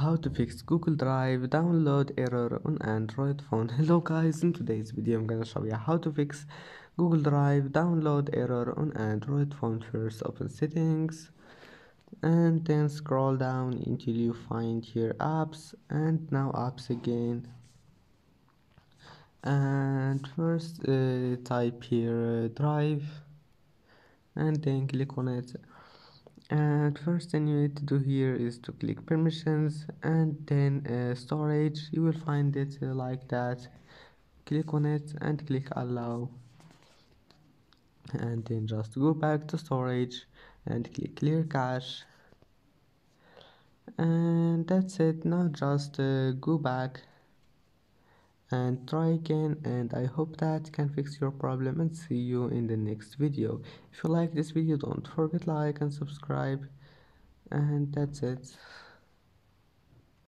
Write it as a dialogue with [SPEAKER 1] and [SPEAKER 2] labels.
[SPEAKER 1] How to fix Google Drive download error on Android phone. Hello guys, in today's video I'm gonna show you how to fix Google Drive download error on Android phone. First open settings and then scroll down until you find here apps, and now apps again, and first type here drive and then click on it. And first thing you need to do here is to click permissions and then storage. You will find it like that. Click on it and click allow, and then just go back to storage and click clear cache, and that's it. Now just go back and try again, and I hope that can fix your problem, and see you in the next video. If you like this video, don't forget like and subscribe, and that's it.